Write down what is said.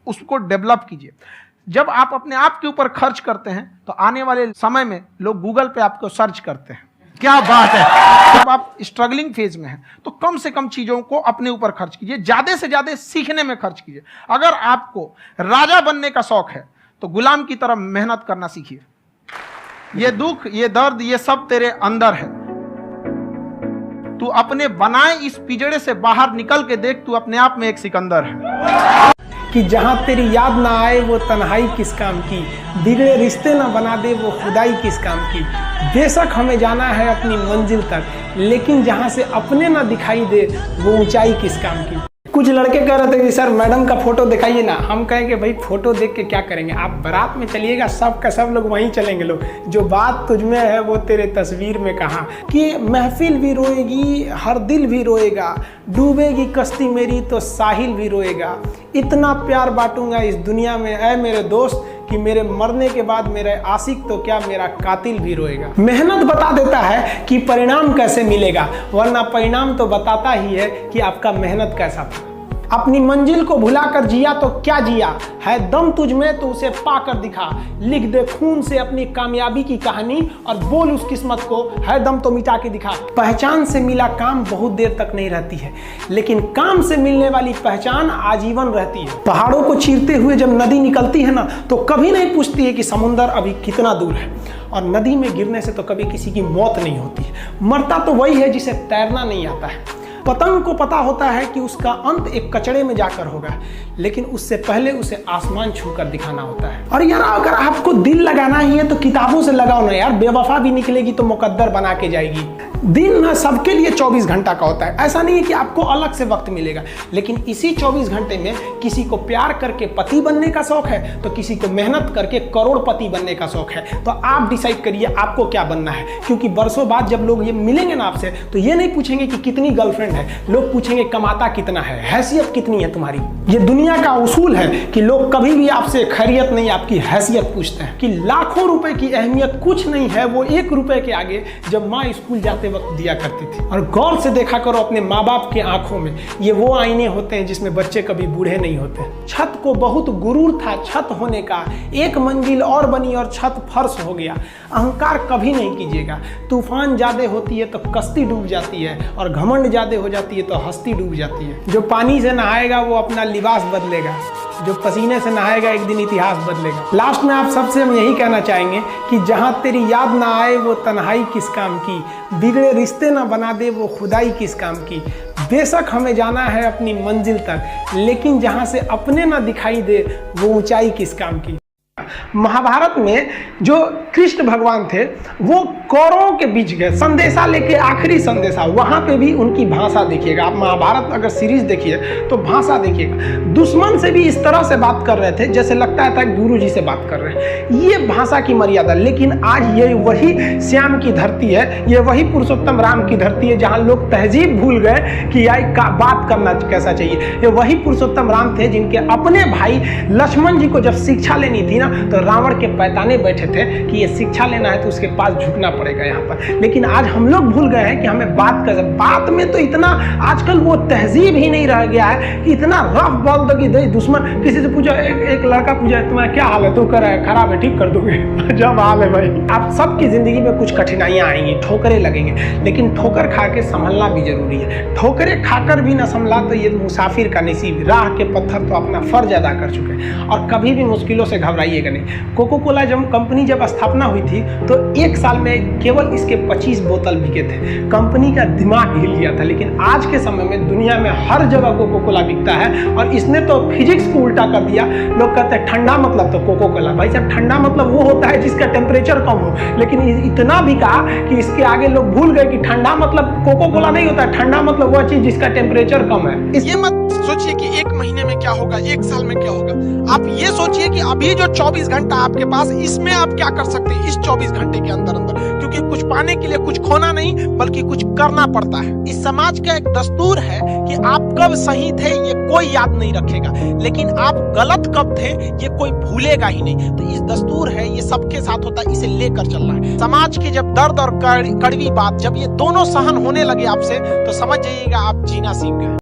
उसको डेवलप कीजिए। जब आप अपने आप के ऊपर खर्च करते हैं तो आने वाले समय में लोग गूगल पे आपको सर्च करते हैं। क्या बात है। जब आप स्ट्रगलिंग फेज में हैं तो कम से कम चीजों को अपने ऊपर खर्च कीजिए, ज्यादा से ज्यादा सीखने में खर्च कीजिए। अगर आपको राजा बनने का शौक है तो गुलाम की तरह मेहनत करना सीखिए। ये दुख, ये दर्द, ये सब तेरे अंदर है। तू अपने बनाए इस पिंजड़े से बाहर निकल के देख, तू अपने आप में एक सिकंदर है। कि जहाँ तेरी याद ना आए वो तन्हाई किस काम की, बिगड़े रिश्ते ना बना दे वो खुदाई किस काम की। बेशक हमें जाना है अपनी मंजिल तक, लेकिन जहाँ से अपने ना दिखाई दे वो ऊंचाई किस काम की। कुछ लड़के कह रहे थे कि सर मैडम का फोटो दिखाइए ना। हम कहें कि भाई फोटो देख के क्या करेंगे, आप बारात में चलिएगा, सब का सब लोग वहीं चलेंगे। लोग जो बात तुझ में है वो तेरे तस्वीर में कहाँ। कि महफिल भी रोएगी, हर दिल भी रोएगा, डूबेगी कश्ती मेरी तो साहिल भी रोएगा। इतना प्यार बांटूंगा इस दुनिया में ऐ मेरे दोस्त कि मेरे मरने के बाद मेरे आशिक तो क्या मेरा कातिल भी रोएगा। मेहनत बता देता है कि परिणाम कैसे मिलेगा, वरना परिणाम तो बताता ही है कि आपका मेहनत कैसा था। अपनी मंजिल को भुलाकर जिया तो क्या जिया, है दम तुझ में तो उसे पाकर दिखा। लिख दे खून से अपनी कामयाबी की कहानी और बोल उस किस्मत को, है दम तो मिटा के दिखा। पहचान से मिला काम बहुत देर तक नहीं रहती है, लेकिन काम से मिलने वाली पहचान आजीवन रहती है। पहाड़ों को चीरते हुए जब नदी निकलती है ना तो कभी नहीं पूछती है कि समुंदर अभी कितना दूर है। और नदी में गिरने से तो कभी किसी की मौत नहीं होती है। मरता तो वही है जिसे तैरना नहीं आता है। पतंग को पता होता है कि उसका अंत एक कचड़े में जाकर होगा, लेकिन उससे पहले उसे आसमान छूकर दिखाना होता है। और यार अगर आपको दिल लगाना ही है तो किताबों से लगाओ ना यार। बेवफा भी निकलेगी तो मुकद्दर बना के जाएगी। दिन ना सबके लिए 24 घंटा का होता है। ऐसा नहीं है कि आपको अलग से वक्त मिलेगा, लेकिन इसी 24 घंटे में किसी को प्यार करके पति बनने का शौक है तो किसी को मेहनत करके करोड़पति बनने का शौक है। तो आप डिसाइड करिए आपको क्या बनना है। क्योंकि बरसों बाद जब लोग ये मिलेंगे ना आपसे तो ये नहीं पूछेंगे कि कितनी गर्लफ्रेंड है, लोग पूछेंगे कमाता कितना है, हैसियत कितनी है तुम्हारी। ये दुनिया का उसूल है कि लोग कभी भी आपसे खैरियत नहीं आपकी हैसियत पूछते हैं। कि लाखों रुपए की अहमियत कुछ नहीं है वो 1 रुपए के आगे जब माँ स्कूल जाते वक्त दिया करती थी। और गौर से देखा करो अपने माँ बाप के आंखों में, ये वो आईने होते हैं जिसमें बच्चे कभी बूढ़े नहीं होते। छत को बहुत गुरूर था छत होने का, एक मंजिल और बनी और छत फर्श हो गया। अहंकार कभी नहीं कीजिएगा। तूफान ज्यादा होती है तो कश्ती डूब जाती है, और घमंड ज्यादा हो जाती है तो हस्ती डूब जाती है। जो पानी से नहाएगा वो अपना लिबास बदलेगा, जो पसीने से नहाएगा एक दिन इतिहास बदलेगा। लास्ट में आप सबसे हम यही कहना चाहेंगे कि जहां तेरी याद ना आए वो तन्हाई किस काम की, बिगड़े रिश्ते ना बना दे वो खुदाई किस काम की। बेशक हमें जाना है अपनी मंजिल तक, लेकिन जहां से अपने ना दिखाई दे वो ऊंचाई किस काम की। महाभारत में जो कृष्ण भगवान थे वो कौरवों के बीच गए संदेशा लेके, आखिरी संदेशा। वहां पे भी उनकी भाषा देखिएगा आप। महाभारत अगर सीरीज देखिए तो भाषा देखिएगा। दुश्मन से भी इस तरह से बात कर रहे थे जैसे लगता था गुरु जी से बात कर रहे हैं। ये भाषा की मर्यादा। लेकिन आज ये वही श्याम की धरती है, ये वही पुरुषोत्तम राम की धरती है जहां लोग तहजीब भूल गए कि यार बात करना कैसा चाहिए। ये वही पुरुषोत्तम राम थे जिनके अपने भाई लक्ष्मण जी को जब शिक्षा लेनी थी ना तो रावण के पैताने बैठे थे कि ये शिक्षा लेना है तो उसके पास झुकना पड़ेगा यहाँ पर। लेकिन आज हम लोग भूल गए हैं कि हमें बात में तो इतना आजकल वो तहजीब ही नहीं रह गया है कि इतना रफ बोल दो कि दुश्मन। किसी से पूछो, एक लड़का पूछा तुम्हारा क्या हाल है, तो कर है खराब है, ठीक कर दोगे। जब हाल है भाई। आप सबकी जिंदगी में कुछ कठिनाइयां आएंगी, ठोकरें लगेंगे, लेकिन ठोकर खा के संभलना भी जरूरी है। ठोकरें खाकर भी ना संभला तो ये मुसाफिर का नसीब। राह के पत्थर तो अपना फर्ज अदा कर चुके हैं। और कभी भी मुश्किलों से घबराइएगा नहीं। कोको कोला कंपनी जब स्थापना हुई थी तो 1 साल में केवल इसके 25 बोतल बिके थे। कंपनी का दिमाग हिल गया था। लेकिन आज के समय में दुनिया में हर जगह कोको कोला बिकता है। और इसने तो फिजिक्स को उल्टा कर दिया। लोग कहते हैं ठंडा मतलब तो कोको कोला। भाई साहब ठंडा मतलब वो होता है जिसका टेम्परेचर कम हो। लेकिन इतना भी कहा कि इसके आगे लोग भूल गए कि ठंडा मतलब कोको कोला नहीं होता। ठंडा मतलब वह चीज जिसका टेम्परेचर कम है। ये मत सोचिए कि 1 महीने में क्या होगा, 1 साल में क्या होगा। आप ये सोचिए कि अभी जो 24 घंटा आपके पास, इसमें आप क्या कर सकते हैं इस 24 घंटे के अंदर अंदर। क्योंकि कुछ पाने के लिए कुछ खोना नहीं बल्कि कुछ करना पड़ता है। इस समाज का एक दस्तूर है कि आप कब सही थे ये कोई याद नहीं रखेगा, लेकिन आप गलत कब थे ये कोई भूलेगा ही नहीं। तो इस दस्तूर है, ये सबके साथ होता है, इसे लेकर चलना है। समाज की जब दर्द और कड़वी बात जब ये दोनों सहन होने लगे आपसे तो समझ जाइएगा आप जीना सीख गए।